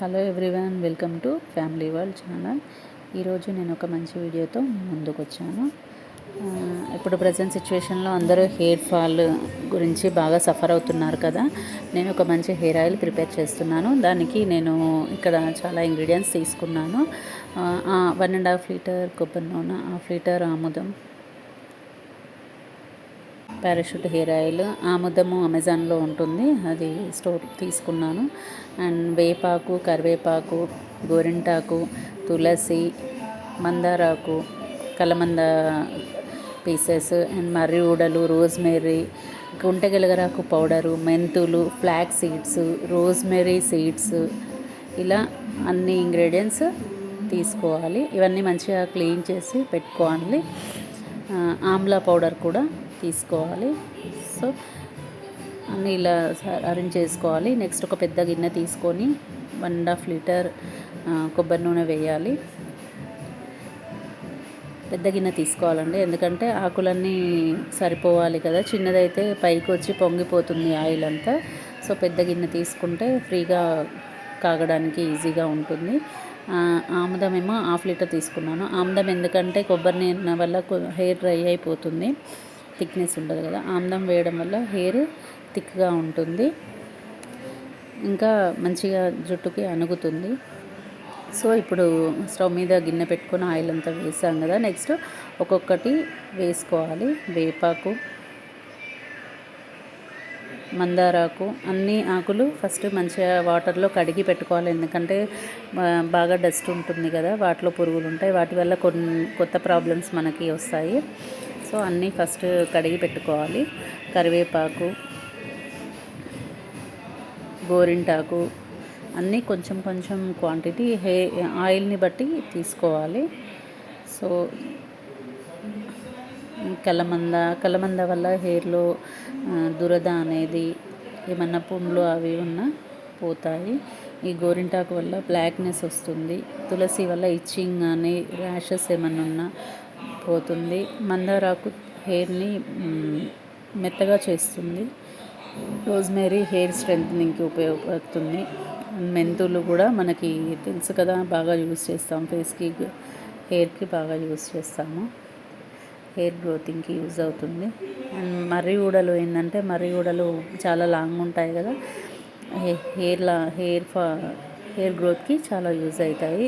Hello everyone, welcome to family world channel. ఈరోజు నేను ఒక మంచి వీడియోతో ముందుకు వచ్చాను. ఇప్పుడు ప్రజెంట్ సిచ్యువేషన్లో అందరూ హెయిర్ ఫాల్ గురించి బాగా సఫర్ అవుతున్నారు కదా. నేను ఒక మంచి హెయిర్ ఆయిల్ ప్రిపేర్ చేస్తున్నాను. దానికి నేను ఇక్కడ చాలా ఇంగ్రీడియంట్స్ తీసుకున్నాను. 1.5 లీటర్ కొబ్బరి నూనె, 1/2 లీటర్ ఆముదం, పారాషూట్ హెయిర్ ఆయిల్. ఆముదము అమెజాన్లో ఉంటుంది, అది స్టోర్ తీసుకున్నాను. అండ్ వేపాకు, కరివేపాకు, గోరింటాకు, తులసి, మందారాకు, కలమంద పీసెస్, అండ్ మర్రి ఊడలు, రోజ్మెర్రీ, గుంటగెలగరాకు పౌడరు, మెంతులు, ఫ్లాక్ సీడ్స్, రోజ్మెర్రీ సీడ్స్, ఇలా అన్ని ఇంగ్రీడియంట్స్ తీసుకోవాలి. ఇవన్నీ మంచిగా క్లీన్ చేసి పెట్టుకోవాలి. ఆమ్లా పౌడర్ కూడా తీసుకోవాలి. సో అన్నీ ఇలా అరేంజ్ చేసుకోవాలి. నెక్స్ట్ ఒక పెద్ద గిన్నె తీసుకొని 1.5 లీటర్ కొబ్బరి నూనె వేయాలి. పెద్ద గిన్నె తీసుకోవాలండి, ఎందుకంటే ఆకులన్నీ సరిపోవాలి కదా. చిన్నదైతే పైకి వచ్చి పొంగిపోతుంది ఆయిల్ అంతా. సో పెద్ద గిన్నె తీసుకుంటే ఫ్రీగా కాగడానికి ఈజీగా ఉంటుంది. ఆముదం ఏమో 1/2 లీటర్ తీసుకున్నాను. ఆముదం ఎందుకంటే కొబ్బరి నీళ్ళ వల్ల హెయిర్ డ్రై అయిపోతుంది, థిక్నెస్ ఉండదు కదా. ఆముదం వేయడం వల్ల హెయిర్ థిక్గా ఉంటుంది, ఇంకా మంచిగా జుట్టుకి అనుగుతుంది. సో ఇప్పుడు స్టవ్ మీద గిన్నె పెట్టుకొని ఆయిల్ అంతా వేసాం కదా. నెక్స్ట్ ఒక్కొక్కటి వేసుకోవాలి. వేపాకు, మందారాకు, అన్ని ఆకులు ఫస్ట్ మంచిగా వాటర్లో కడిగి పెట్టుకోవాలి, ఎందుకంటే బాగా డస్ట్ ఉంటుంది కదా, వాటిలో పురుగులు ఉంటాయి, వాటి వల్ల కొన్ని కొత్త ప్రాబ్లమ్స్ మనకి వస్తాయి. సో అన్నీ ఫస్ట్ కడిగి పెట్టుకోవాలి. కరివేపాకు, గోరింటాకు అన్నీ కొంచెం కొంచెం క్వాంటిటీ ఆయిల్ని బట్టి తీసుకోవాలి. సో కలమంద వల్ల హెయిర్లో దురద అనేది, ఏమన్నా పుండ్లు అవి ఉన్నా పోతాయి. ఈ గోరింటాకు వల్ల బ్లాక్నెస్ వస్తుంది. తులసి వల్ల ఇచ్చింగ్ కానీ ర్యాషెస్ ఏమన్నా ఉన్నా పోతుంది. మందారాకు హెయిర్ని మెత్తగా చేస్తుంది. రోజ్మెరీ హెయిర్ స్ట్రెంథనింగ్కి ఉపయోగపడుతుంది. మెంతులు కూడా మనకి తెలుసు కదా, బాగా యూజ్ చేస్తాం, ఫేస్కి హెయిర్కి బాగా యూజ్ చేస్తాము, హెయిర్ గ్రోతింగ్కి యూజ్ అవుతుంది. అండ్ మర్రి ఊడలు ఏంటంటే, మర్రి ఊడలు చాలా లాంగ్ ఉంటాయి కదా, హెయిర్ గ్రోత్కి చాలా యూజ్ అవుతాయి.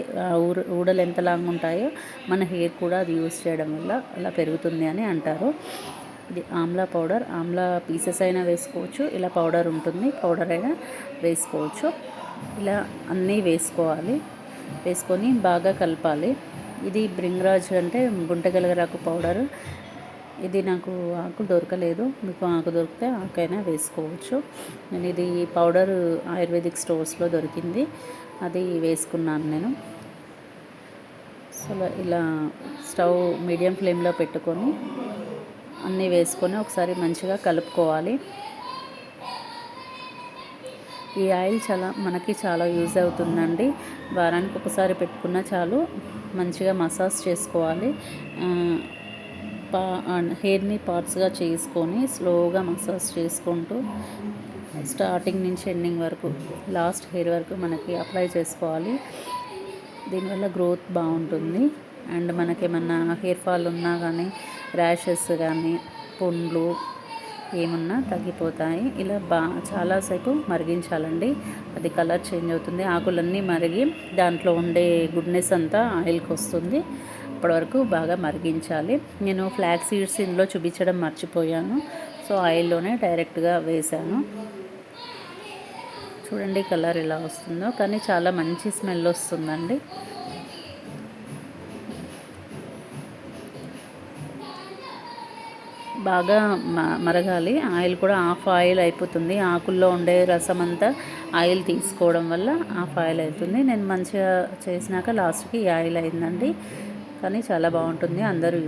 ఊడలు ఎంత లాంగ్ ఉంటాయో మన హెయిర్ కూడా అది యూజ్ చేయడం వల్ల అలా పెరుగుతుంది అని అంటారు. ఇది ఆమ్లా పౌడర్. ఆమ్లా పీసెస్ అయినా వేసుకోవచ్చు, ఇలా పౌడర్ ఉంటుంది, పౌడర్ అయినా వేసుకోవచ్చు. ఇలా అన్నీ వేసుకోవాలి. వేసుకొని బాగా కలపాలి. ఇది బ్రింగ్రాజ్ అంటే గుంటగెలగరాకు పౌడర్. ఇది నాకు ఆకు దొరకలేదు, మీకు ఆకు దొరికితే ఆకైనా వేసుకోవచ్చు. నేను ఇది పౌడర్ ఆయుర్వేదిక్ స్టోర్స్లో దొరికింది, అది వేసుకున్నాను నేను. సో ఇలా స్టవ్ మీడియం ఫ్లేమ్లో పెట్టుకొని అన్నీ వేసుకొని ఒకసారి మంచిగా కలుపుకోవాలి. ఈ ఆయిల్ మనకి చాలా యూజ్ అవుతుందండి. వారానికి ఒకసారి పెట్టుకున్నా చాలు. మంచిగా మసాజ్ చేసుకోవాలి. హెయిర్ని పార్ట్స్గా చేసుకొని స్లోగా మసాజ్ చేసుకుంటూ స్టార్టింగ్ నుంచి ఎండింగ్ వరకు, లాస్ట్ హెయిర్ వరకు మనకి అప్లై చేసుకోవాలి. దీనివల్ల గ్రోత్ బాగుంటుంది. అండ్ మనకేమన్నా హెయిర్ ఫాల్ ఉన్నా కానీ, ర్యాషెస్ కానీ, పుండ్లు ఏమున్నా తగ్గిపోతాయి. ఇలా చాలాసేపు మరిగించాలండి, అది కలర్ చేంజ్ అవుతుంది. ఆకులన్నీ మరిగి దాంట్లో ఉండే గుడ్నెస్ అంతా ఆయిల్కి వస్తుంది. అప్పటివరకు బాగా మరిగించాలి. నేను ఫ్లాక్ సీడ్స్ ఇందులో చూపించడం మర్చిపోయాను, సో ఆయిల్లోనే డైరెక్ట్గా వేసాను. చూడండి కలర్ ఎలా వస్తుందో, కానీ చాలా మంచి స్మెల్ వస్తుందండి. బాగా మరగాలి. ఆయిల్ కూడా హాఫ్ ఆయిల్ అయిపోతుంది. ఆకుల్లో ఉండే రసం అంతా ఆయిల్ తీసుకోవడం వల్ల హాఫ్ ఆయిల్ అవుతుంది. నేను మంచిగా చేసినాక లాస్ట్కి ఈ ఆయిల్ అయిందండి, కానీ చాలా బాగుంటుంది. అందరూ